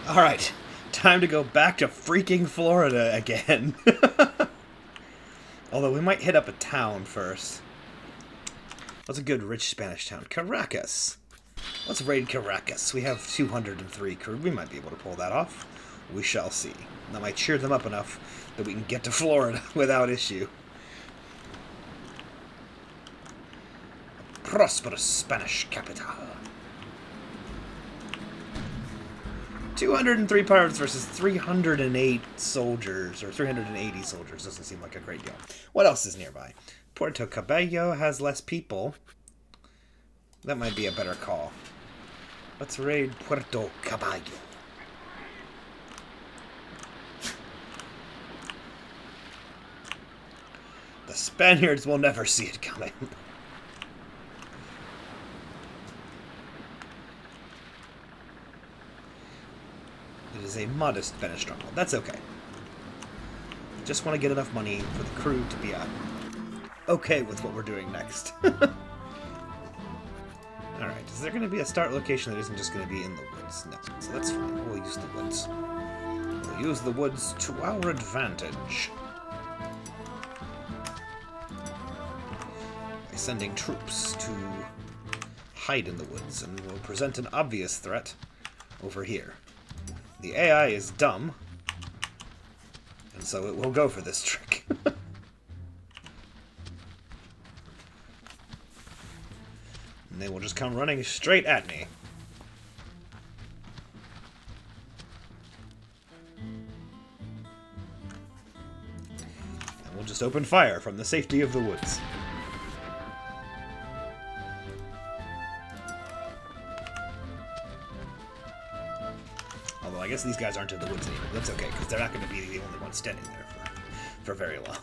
Alright, time to go back to freaking Florida again. Although we might hit up a town first. What's a good rich Spanish town? Caracas. Let's raid Caracas. We have 203 crew. We might be able to pull that off. We shall see. That might cheer them up enough that we can get to Florida without issue. A prosperous Spanish capital. 203 pirates versus 308 soldiers, or 380 soldiers. Doesn't seem like a great deal. What else is nearby? Puerto Caballo has less people. That might be a better call. Let's raid Puerto Caballo. The Spaniards will never see it coming. It is a modest Spanish stronghold. That's okay. Just want to get enough money for the crew to be okay with what we're doing next. Alright, is there going to be a start location that isn't just going to be in the woods? No, so that's fine. We'll use the woods. We'll use the woods to our advantage. By sending troops to hide in the woods, and we'll present an obvious threat over here. The AI is dumb, and so it will go for this trick. And they will just come running straight at me. And we'll just open fire from the safety of the woods. Although I guess these guys aren't in the woods anymore. That's okay, because they're not going to be the only ones standing there for very long.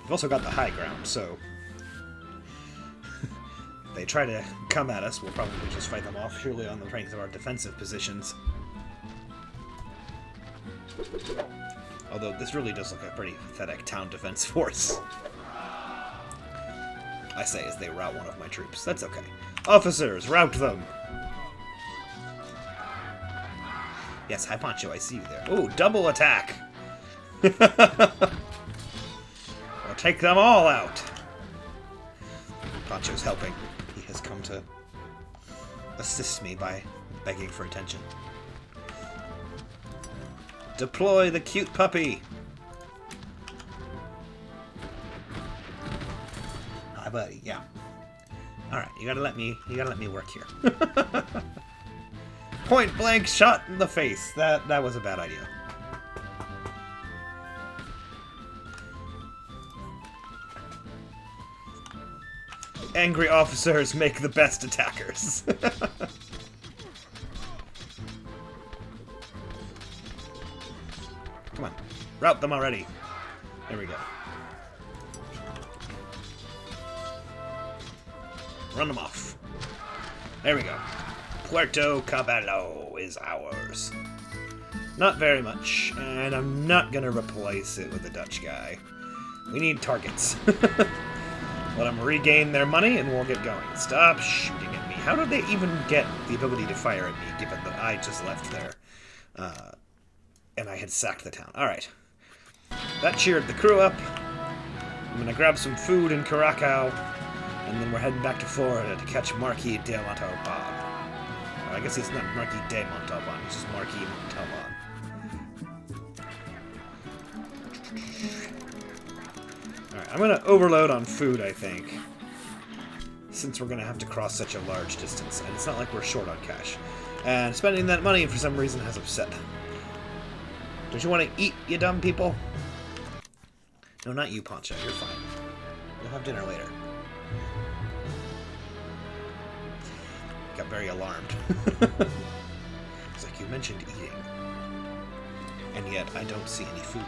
We've also got the high ground, so if they try to come at us, we'll probably just fight them off, surely on the strength of our defensive positions. Although this really does look like a pretty pathetic town defense force. I say as they rout one of my troops. That's okay. Officers, rout them! Yes, hi Poncho, I see you there. Ooh, double attack! We'll take them all out! Poncho's helping. He has come to assist me by begging for attention. Deploy the cute puppy! Hi, buddy. Yeah. All right, you gotta let me work here. Point blank shot in the face. That was a bad idea. Angry officers make the best attackers. Come on, rout them already. There we go. Run them off. There we go. Puerto Caballo is ours. Not very much, and I'm not gonna replace it with a Dutch guy. We need targets. Let them regain their money, and we'll get going. Stop shooting at me. How did they even get the ability to fire at me, given that I just left there? And I had sacked the town. Alright. That cheered the crew up. I'm gonna grab some food in Curacao, and then we're heading back to Florida to catch Marquis de Montauban. Or I guess he's not Marquis de Montauban, he's just Marquis Montauban. Alright, I'm gonna overload on food, I think. Since we're gonna have to cross such a large distance, and it's not like we're short on cash. And spending that money for some reason has upset them. Don't you want to eat, you dumb people? No, not you, Poncho. You're fine. We'll have dinner later. Got very alarmed. It's like, you mentioned eating. And yet, I don't see any food.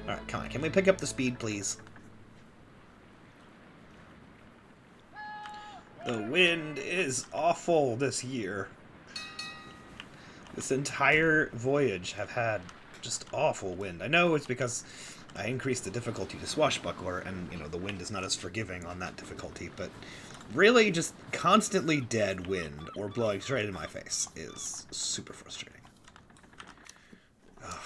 Alright, come on. Can we pick up the speed, please? The wind is awful this year. This entire voyage have had just awful wind. I know it's because I increased the difficulty to Swashbuckler, and, you know, the wind is not as forgiving on that difficulty, but really just constantly dead wind or blowing straight in my face is super frustrating. Ugh.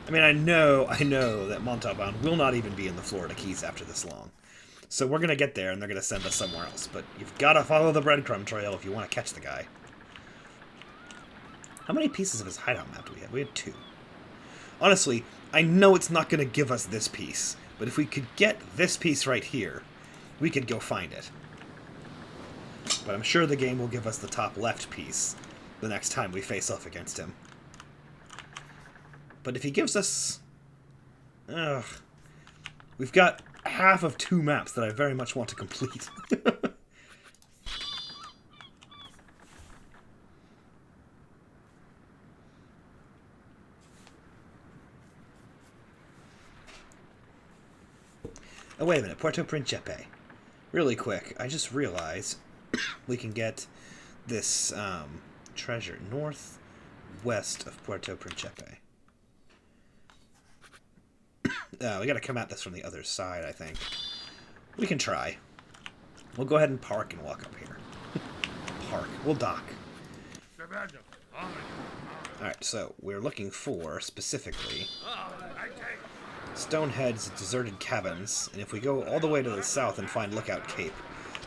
I mean, I know that Montauban will not even be in the Florida Keys after this long. So we're going to get there, and they're going to send us somewhere else. But you've got to follow the breadcrumb trail if you want to catch the guy. How many pieces of his hideout map do we have? We had 2. Honestly, I know it's not going to give us this piece. But if we could get this piece right here, we could go find it. But I'm sure the game will give us the top left piece the next time we face off against him. But if he gives us... Ugh. We've got half of 2 maps that I very much want to complete. Oh, wait a minute. Puerto Principe. Really quick, I just realized we can get this treasure northwest of Puerto Principe. We gotta come at this from the other side, I think. We can try. We'll go ahead and park and walk up here. Park. We'll dock. Alright, so we're looking for, specifically, Stonehead's deserted cabins, and if we go all the way to the south and find Lookout Cape,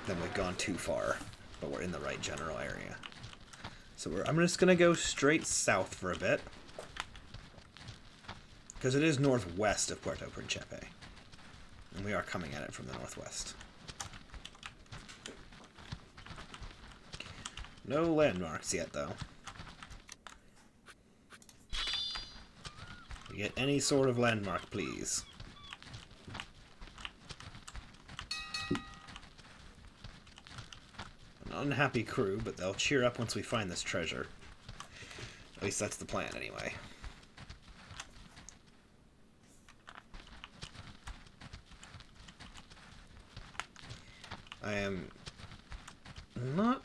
then we've gone too far, but we're in the right general area. So I'm just gonna go straight south for a bit. Because it is northwest of Puerto Principe. And we are coming at it from the northwest. No landmarks yet, though. We get any sort of landmark, please. An unhappy crew, but they'll cheer up once we find this treasure. At least that's the plan, anyway. I am not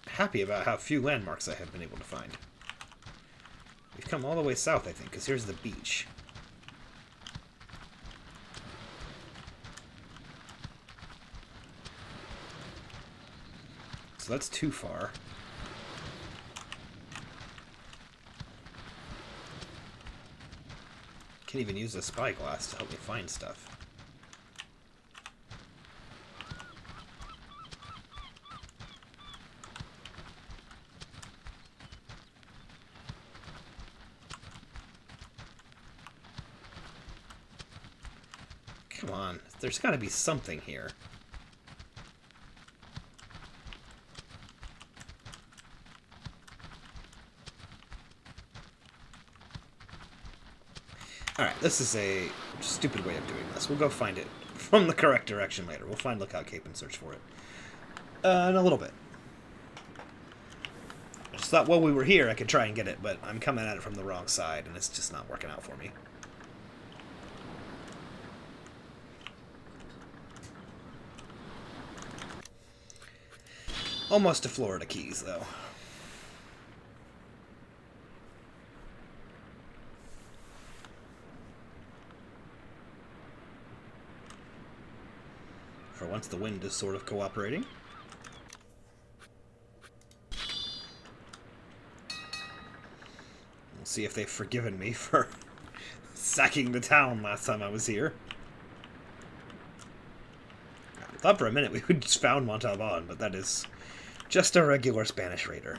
happy about how few landmarks I have been able to find. We've come all the way south, I think, because here's the beach. So that's too far. Can't even use a spyglass to help me find stuff. Come on, there's got to be something here. Alright, this is a stupid way of doing this. We'll go find it from the correct direction later. We'll find Lookout Cape and search for it. In a little bit. I just thought while we were here I could try and get it, but I'm coming at it from the wrong side, and it's just not working out for me. Almost to Florida Keys, though. For once, the wind is sort of cooperating. We'll see if they've forgiven me for sacking the town last time I was here. Thought for a minute we would just found Montauban, but that is just a regular Spanish raider.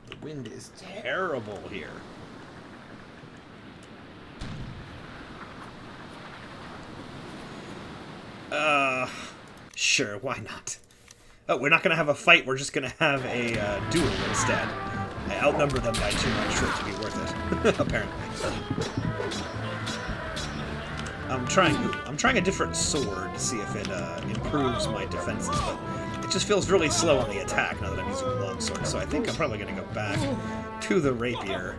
The wind is terrible here. Sure, why not? Oh, we're not going to have a fight, we're just going to have a duel instead. I outnumber them by too much for it to be worth it, apparently. I'm trying a different sword to see if it improves my defenses, but it just feels really slow on the attack now that I'm using the longsword, so I think I'm probably going to go back to the rapier.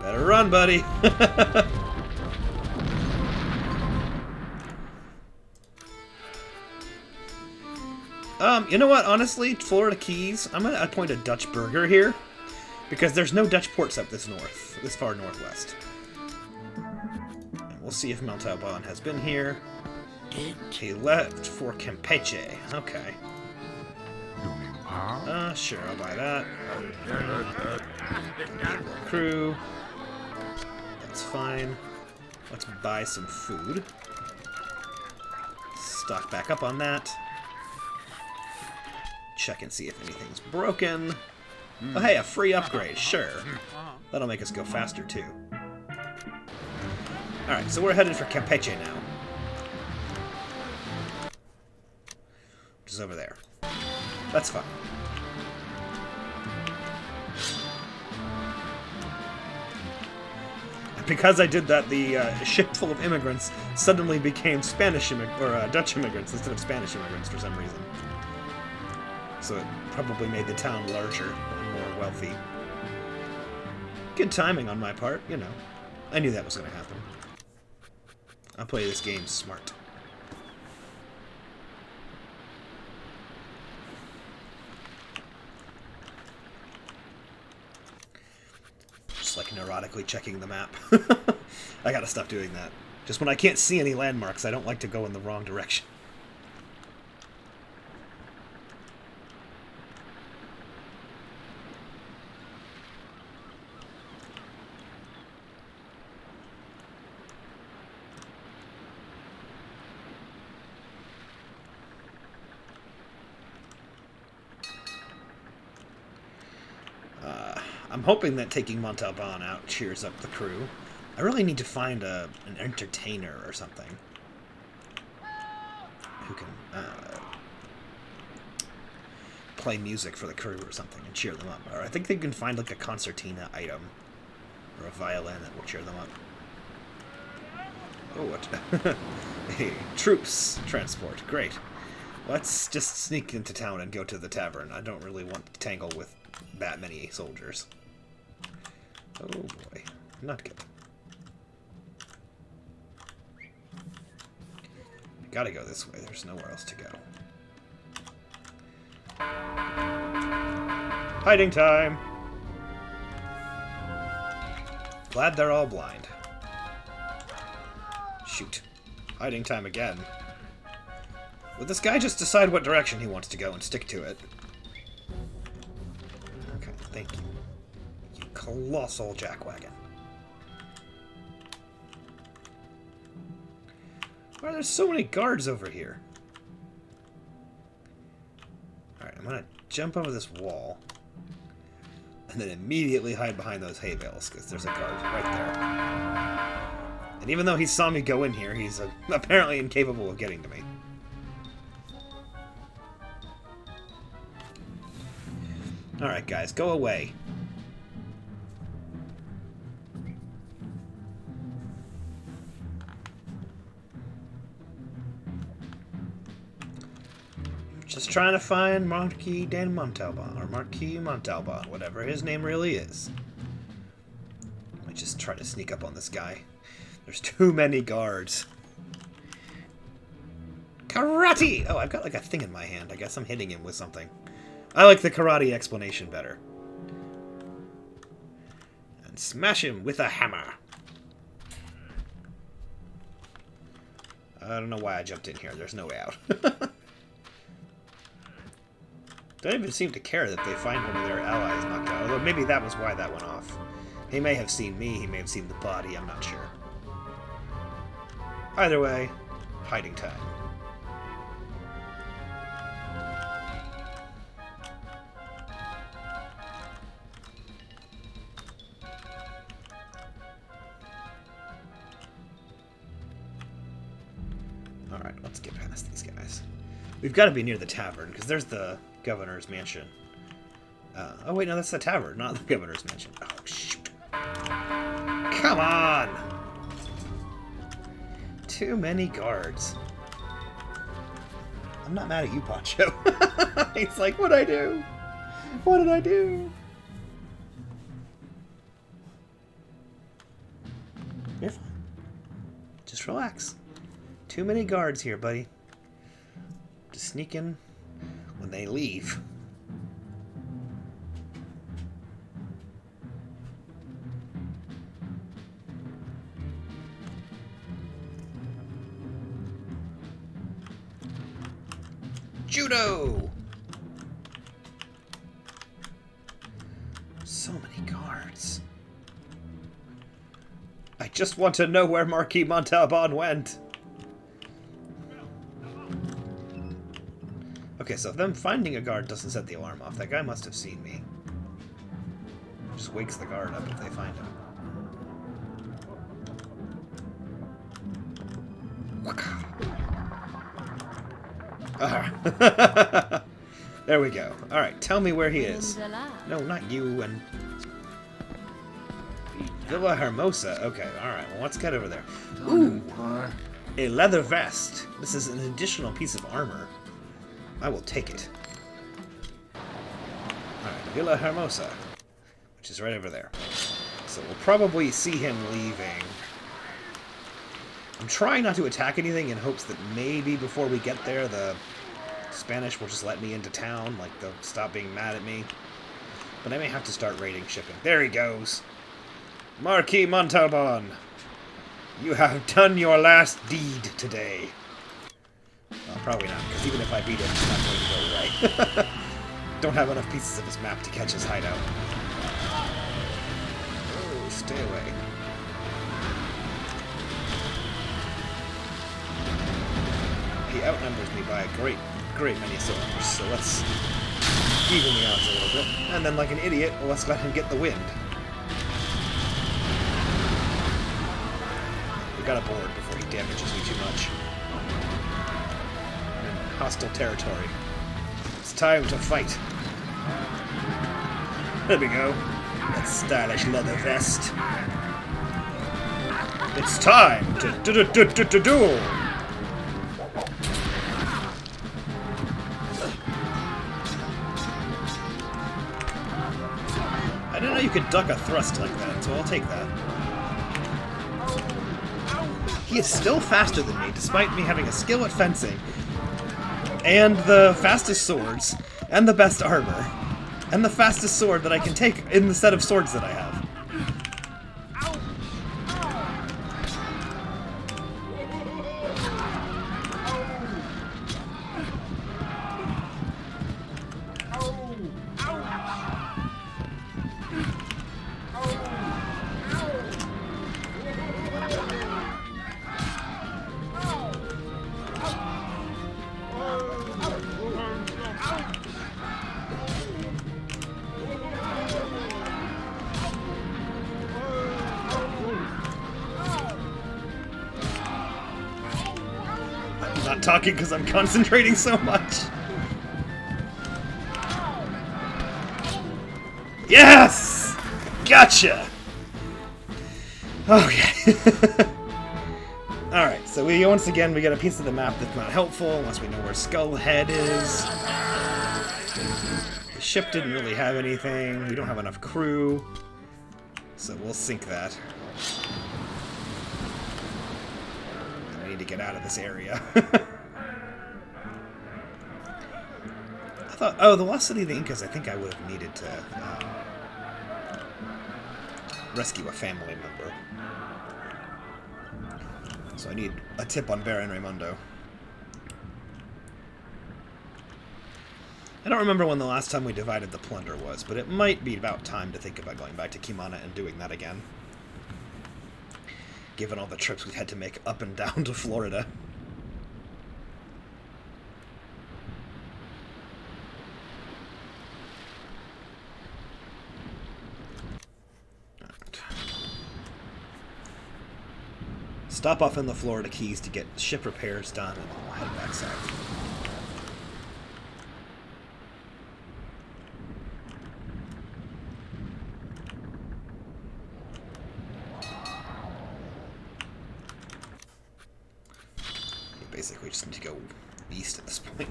Better run, buddy! You know what? Honestly, Florida Keys, I'm gonna appoint a Dutch burger here, because there's no Dutch ports up this far northwest. And we'll see if Montauban has been here. He left for Campeche. Okay. Sure, I'll buy that. Crew. That's fine. Let's buy some food. Stock back up on that. Check and see if anything's broken. Oh, hey, a free upgrade. Sure. That'll make us go faster, too. Alright, so we're headed for Campeche now. Which is over there. That's fine. Because I did that, the ship full of immigrants suddenly became Dutch immigrants instead of Spanish immigrants for some reason. So it probably made the town larger and more wealthy. Good timing on my part, you know. I knew that was going to happen. I'll play this game smart. Just like neurotically checking the map. I gotta stop doing that. Just when I can't see any landmarks, I don't like to go in the wrong direction. I'm hoping that taking Montauban out cheers up the crew. I really need to find an entertainer or something who can play music for the crew or something and cheer them up. Or I think they can find like a concertina item or a violin that will cheer them up. Oh, what? Hey, troops transport. Great. Let's just sneak into town and go to the tavern. I don't really want to tangle with that many soldiers. Oh boy, not good. Gotta go this way, there's nowhere else to go. Hiding time! Glad they're all blind. Shoot. Hiding time again. Would this guy just decide what direction he wants to go and stick to it? Okay, thank you. You colossal jackwagon. Why are there so many guards over here? Alright, I'm gonna jump over this wall. And then immediately hide behind those hay bales, because there's a guard right there. And even though he saw me go in here, he's apparently incapable of getting to me. Alright, guys, go away. Just trying to find Marquis de Montauban, or Marquis Montauban, whatever his name really is. I just try to sneak up on this guy. There's too many guards. Karate! Oh, I've got like a thing in my hand. I guess I'm hitting him with something. I like the karate explanation better. And smash him with a hammer. I don't know why I jumped in here. There's no way out. Don't even seem to care that they find one of their allies knocked out. Although maybe that was why that went off. He may have seen me. He may have seen the body. I'm not sure. Either way, hiding time. Alright, let's get past these guys. We've got to be near the tavern, because there's the governor's mansion. Oh wait, no, that's the tavern, not the governor's mansion. Oh, shoot. Come on! Too many guards. I'm not mad at you, Poncho. He's like, what'd I do? What did I do? You're fine. Just relax. Too many guards here, buddy. Just sneak in when they leave. Judo! So many guards. I just want to know where Marquis Montauban went. Okay, so them finding a guard doesn't set the alarm off. That guy must have seen me. Just wakes the guard up if they find him. There we go. Alright, tell me where he is. No, not you, and... Villa Hermosa. Okay, alright, well, let's get over there. Ooh! A leather vest. This is an additional piece of armor. I will take it. Alright, Villa Hermosa. Which is right over there. So we'll probably see him leaving. I'm trying not to attack anything in hopes that maybe before we get there, the Spanish will just let me into town. Like, they'll stop being mad at me. But I may have to start raiding shipping. There he goes. Marquis Montauban. You have done your last deed today. Well, probably not, because even if I beat him, it's not going to go right. Don't have enough pieces of his map to catch his hideout. Oh, stay away. He outnumbers me by a great many soldiers, so let's even the odds a little bit. And then, like an idiot, let's let him get the wind. We got a board before he damages me too much. I'm in hostile territory. It's time to fight. There we go. That stylish leather vest. It's time to duel! I didn't know you could duck a thrust like that, so I'll take that. He is still faster than me, despite me having a skill at fencing, and the fastest swords, and the best armor, and the fastest sword that I can take in the set of swords that I have. Not talking because I'm concentrating so much. Yes! Gotcha! Okay. Alright, so once again we get a piece of the map that's not helpful unless we know where Skullhead is. The ship didn't really have anything. We don't have enough crew. So we'll sink that. I need to get out of this area. I thought, oh, the Lost City of the Incas, I think I would have needed to rescue a family member. So I need a tip on Baron Raimundo. I don't remember when the last time we divided the plunder was, but it might be about time to think about going back to Kimana and doing that again. Given all the trips we've had to make up and down to Florida. Alright. Stop off in the Florida Keys to get ship repairs done, and then we'll head back south. Basically, we just need to go east at this point.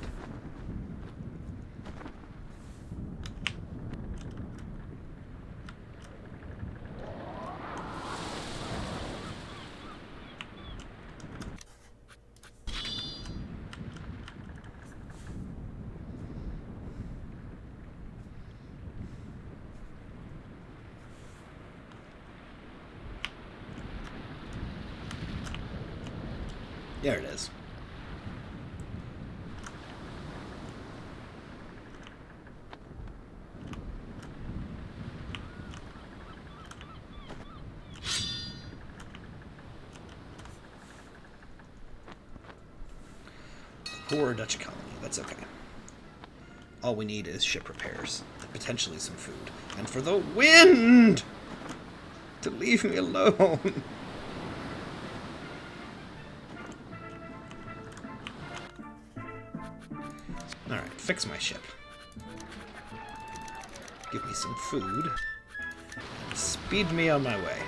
There it is. Poor Dutch colony. That's okay. All we need is ship repairs and potentially some food. And for the wind to leave me alone. Alright, fix my ship. Give me some food. And speed me on my way.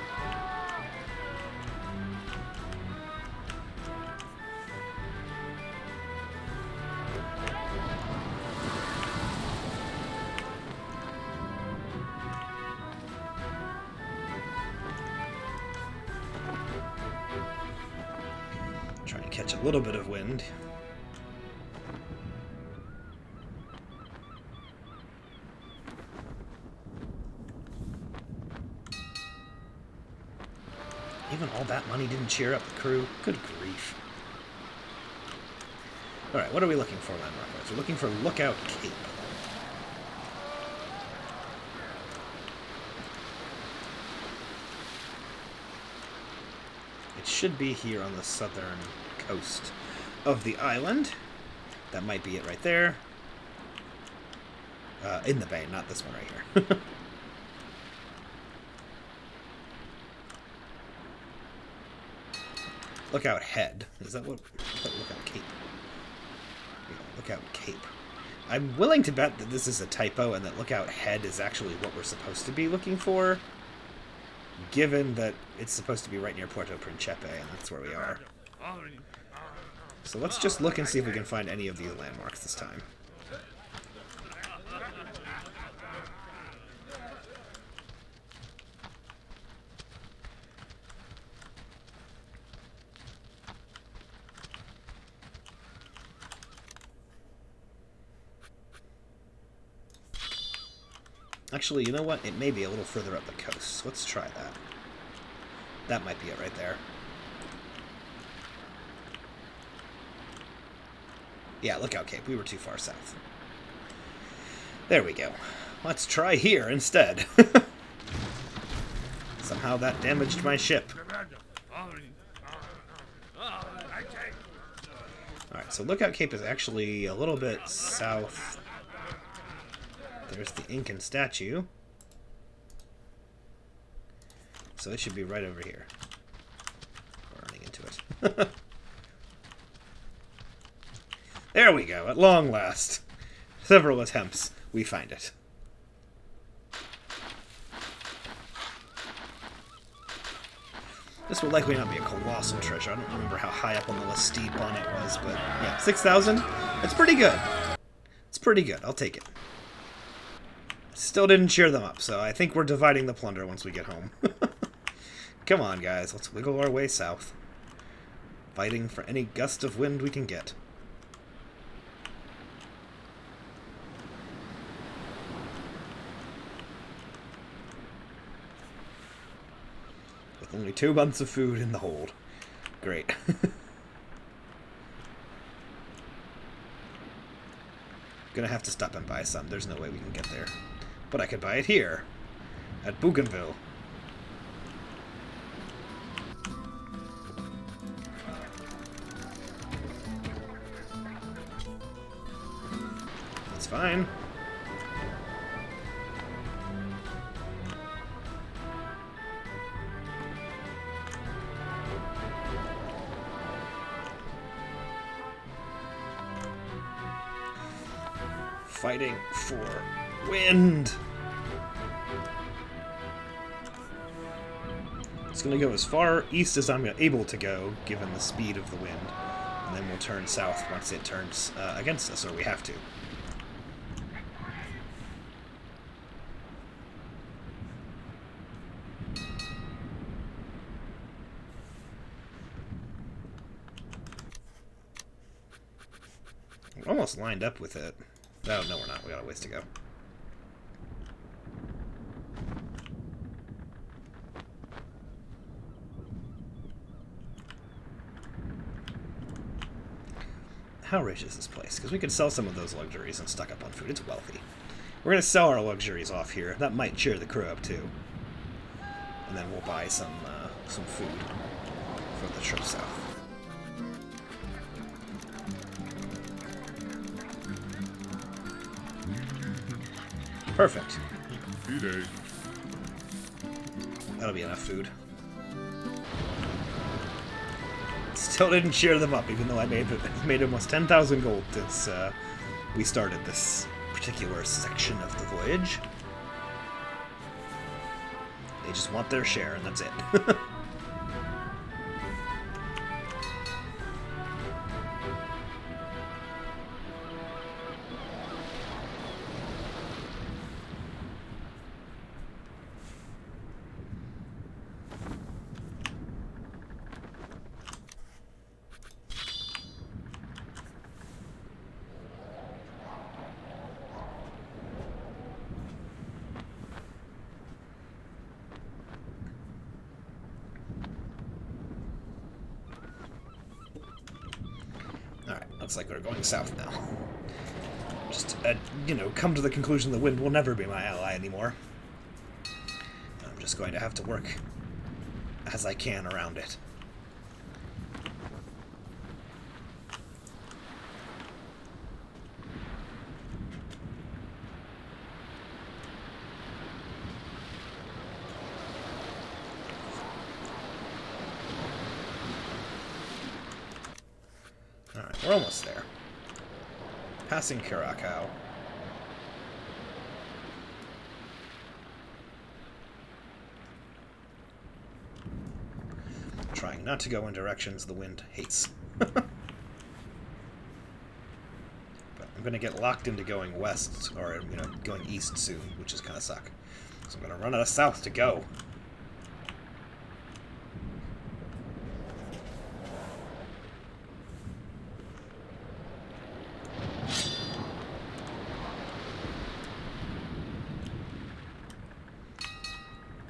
Trying to catch a little bit of wind. Even all that money didn't cheer up the crew. Good grief. Alright, what are we looking for, landmark-wise? We're looking for Lookout Cape. It should be here on the southern coast of the island. That might be it right there. In the bay, not this one right here. Lookout Head. Is that what? Lookout Cape. Yeah, Lookout Cape. I'm willing to bet that this is a typo and that Lookout Head is actually what we're supposed to be looking for, given that it's supposed to be right near Puerto Principe, and that's where we are. So let's just look and see if we can find any of these landmarks this time. Actually, you know what? It may be a little further up the coast. So let's try that. That might be it right there. Yeah, Lookout Cape. We were too far south. There we go. Let's try here instead. Somehow that damaged my ship. Alright, so Lookout Cape is actually a little bit south. There's the Incan statue. So it should be right over here. We're running into it. There we go, at long last. Several attempts, we find it. This will likely not be a colossal treasure. I don't remember how high up on the list Steve Bonnet was, but yeah, 6,000? It's pretty good. It's pretty good, I'll take it. Still didn't cheer them up, so I think we're dividing the plunder once we get home. Come on, guys, let's wiggle our way south. Fighting for any gust of wind we can get. With only 2 months of food in the hold. great. Gonna have to stop and buy some. There's no way we can get there. But I could buy it here. At Bougainville. That's fine. Fighting for wind. It's going to go as far east as I'm able to go, given the speed of the wind. And then we'll turn south once it turns against us, or we have to. We're almost lined up with it. Oh, no, we're not. We got a ways to go. How rich is this place? Because we could sell some of those luxuries and stock up on food. It's wealthy. We're going to sell our luxuries off here. That might cheer the crew up, too. And then we'll buy some food for the trip south. Perfect. That'll be enough food. Still didn't cheer them up, even though I made almost 10,000 gold since we started this particular section of the voyage. They just want their share, and that's it. Looks like we're going south now. Just, come to the conclusion the wind will never be my ally anymore. I'm just going to have to work as I can around it. Alright, we're almost there. Passing Curacao. Trying not to go in directions the wind hates. But I'm going to get locked into going west, or, going east soon, which is going to suck. So I'm going to run out of south to go.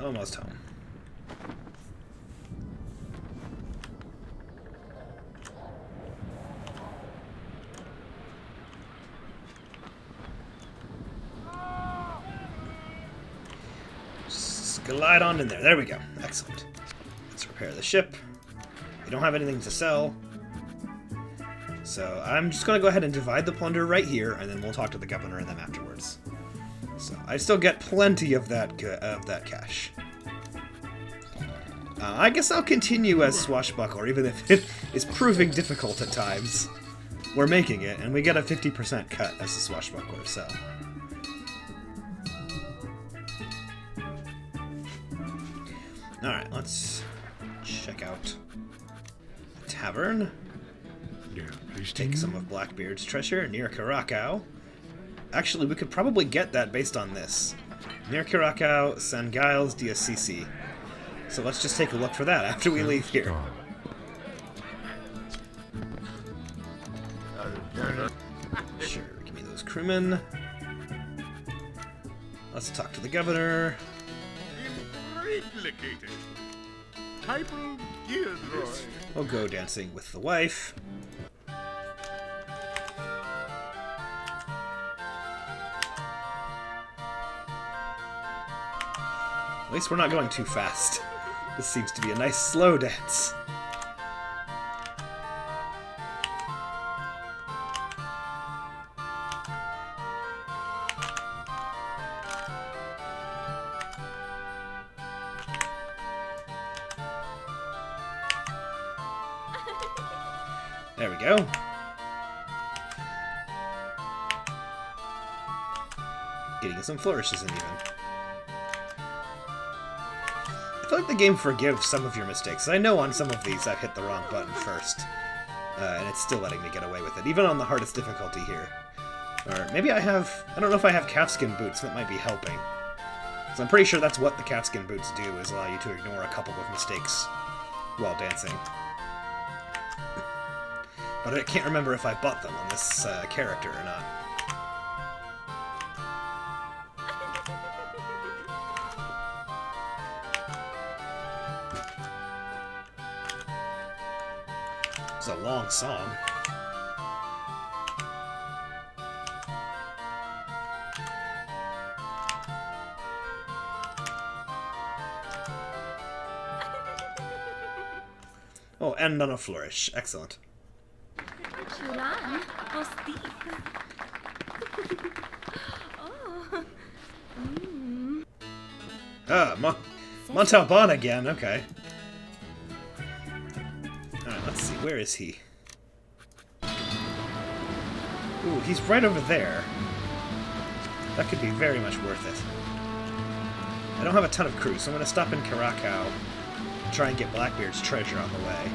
Almost home. Just glide on in there. There we go. Excellent. Let's repair the ship. We don't have anything to sell. So I'm just going to go ahead and divide the plunder right here, and then we'll talk to the governor and them afterwards. So I still get plenty of that cash. I guess I'll continue as Swashbuckler, even if it is proving difficult at times. We're making it, and we get a 50% cut as a Swashbuckler, so... Alright, let's check out the tavern. Take some of Blackbeard's treasure near Curacao. Actually, we could probably get that based on this. Near Curacao, San Giles d'Assisi. So let's just take a look for that after we leave here. Sure, give me those crewmen. Let's talk to the governor. Implicated. Typal Gilroy. We'll go dancing with the wife. At least we're not going too fast. This seems to be a nice slow dance. There we go. Getting some flourishes in even. I feel like the game forgives some of your mistakes. I know on some of these I've hit the wrong button first, and it's still letting me get away with it, even on the hardest difficulty here. Or maybe I don't know if I have calfskin boots, that might be helping. So I'm pretty sure that's what the calfskin boots do, is allow you to ignore a couple of mistakes while dancing. But I can't remember if I bought them on this character or not. It's a long song. Oh, and on a flourish. Excellent. Montauban again, okay. Alright, let's see, where is he? Ooh, he's right over there. That could be very much worth it. I don't have a ton of crew, so I'm going to stop in Curacao and try and get Blackbeard's treasure on the way.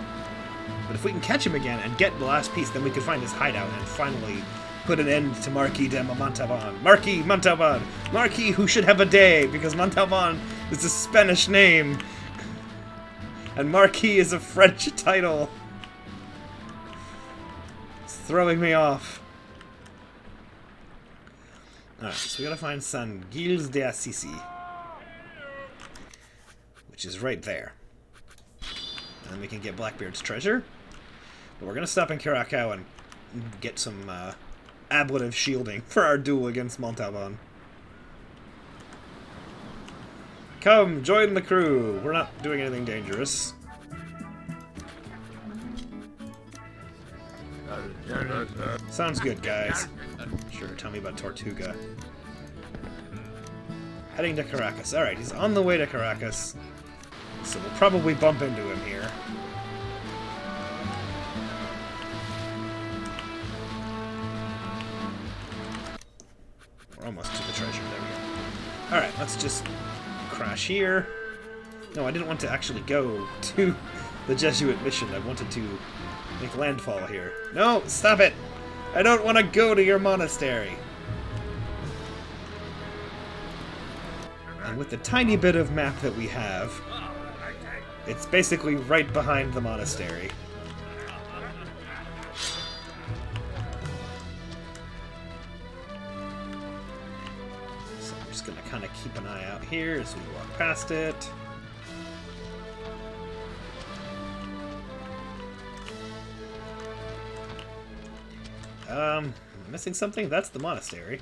But if we can catch him again and get the last piece, then we can find his hideout and finally put an end to Marquis de Montauban. Marquis Montauban! Marquis who should have a day, because Montauban is a Spanish name. And Marquis is a French title. It's throwing me off. Alright, so we gotta find San Gilles de Assisi, which is right there. And then we can get Blackbeard's treasure. But we're gonna stop in Curacao and get some ablative shielding for our duel against Montauban. Come, join the crew. We're not doing anything dangerous. Sounds good, guys. Sure, tell me about Tortuga. Heading to Caracas. Alright, he's on the way to Caracas. So we'll probably bump into him here. We're almost to the treasure. There we go. Alright, let's just crash here. No, I didn't want to actually go to the Jesuit mission. I wanted to make landfall here. No, stop it! I don't want to go to your monastery. And with the tiny bit of map that we have, it's basically right behind the monastery. So I'm just going to kind of keep an eye out here as we walk past it. Missing something? That's the monastery.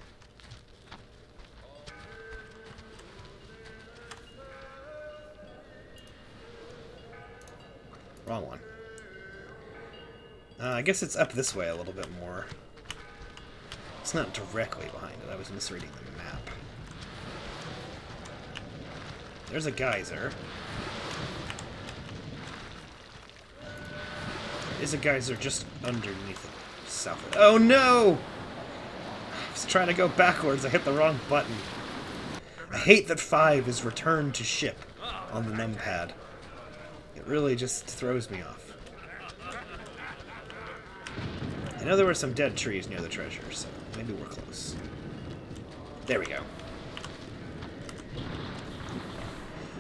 Wrong one. I guess it's up this way a little bit more. It's not directly behind it. I was misreading the map. There's a geyser. There is a geyser just underneath it. South of it. Oh no! I was trying to go backwards. I hit the wrong button. I hate that 5 is return to ship on the numpad. It really just throws me off. I know there were some dead trees near the treasure, so maybe we're close. There we go.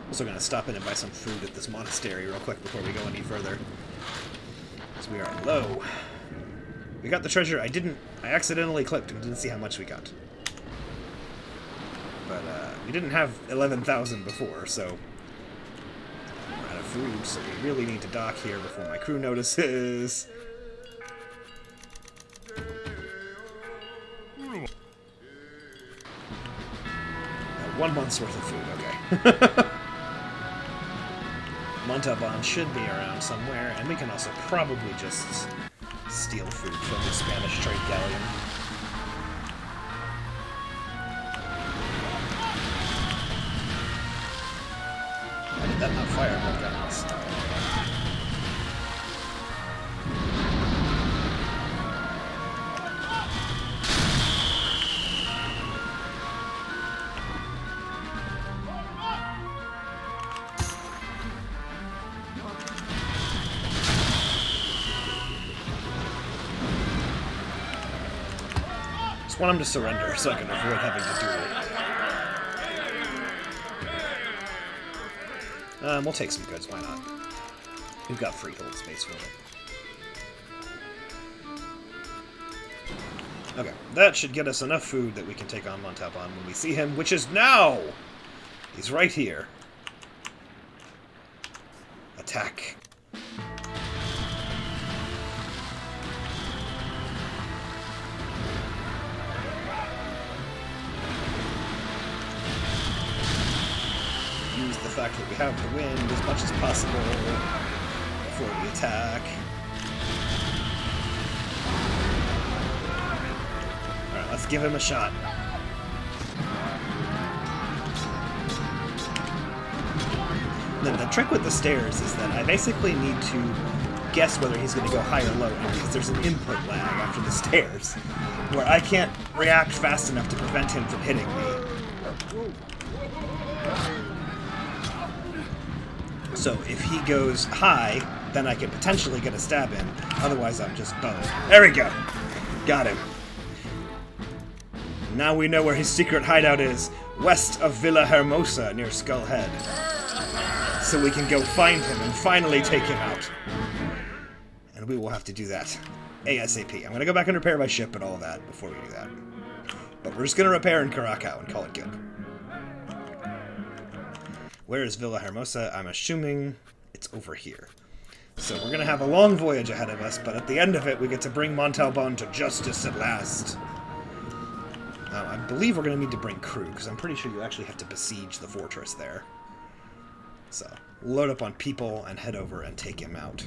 Also gonna stop in and buy some food at this monastery real quick before we go any further, because we are low. We got the treasure. I accidentally clicked and didn't see how much we got. But we didn't have 11,000 before, so We're out of food, so we really need to dock here before my crew notices. Now, 1 month's worth of food, okay. Montauban should be around somewhere, and we can also probably just steal food from the Spanish trade galleon. Why did that not fire my guns? I want him to surrender so I can avoid having to duel. We'll take some goods, why not? We've got freehold space for it. Okay, that should get us enough food that we can take on Montauban when we see him, which is now! He's right here. Attack. Use the fact that we have the wind as much as possible before we attack. Alright, let's give him a shot. The trick with the stairs is that I basically need to guess whether he's going to go high or low, because there's an input lag after the stairs, where I can't react fast enough to prevent him from hitting me. So if he goes high, then I can potentially get a stab in. Otherwise, I'm just boned. There we go. Got him. Now we know where his secret hideout is. West of Villa Hermosa, near Skull Head. So we can go find him and finally take him out. And we will have to do that ASAP. I'm going to go back and repair my ship and all that before we do that. But we're just going to repair in Curacao and call it good. Where is Villa Hermosa? I'm assuming it's over here. So we're going to have a long voyage ahead of us, but at the end of it, we get to bring Montauban to justice at last. I believe we're going to need to bring crew, because I'm pretty sure you actually have to besiege the fortress there. So, load up on people and head over and take him out.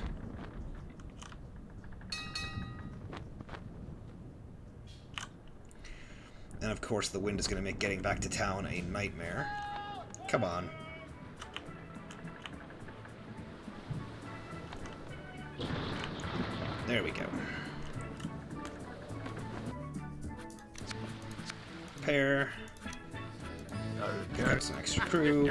And of course, the wind is going to make getting back to town a nightmare. Come on. There we go. Repair. Grab some extra crew.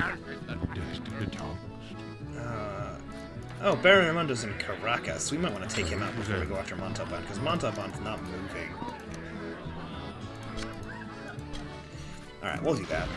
Oh, Baron Armando's in Caracas. We might want to take him out before we go after Montauban, because Montauban's not moving. Alright, we'll do that.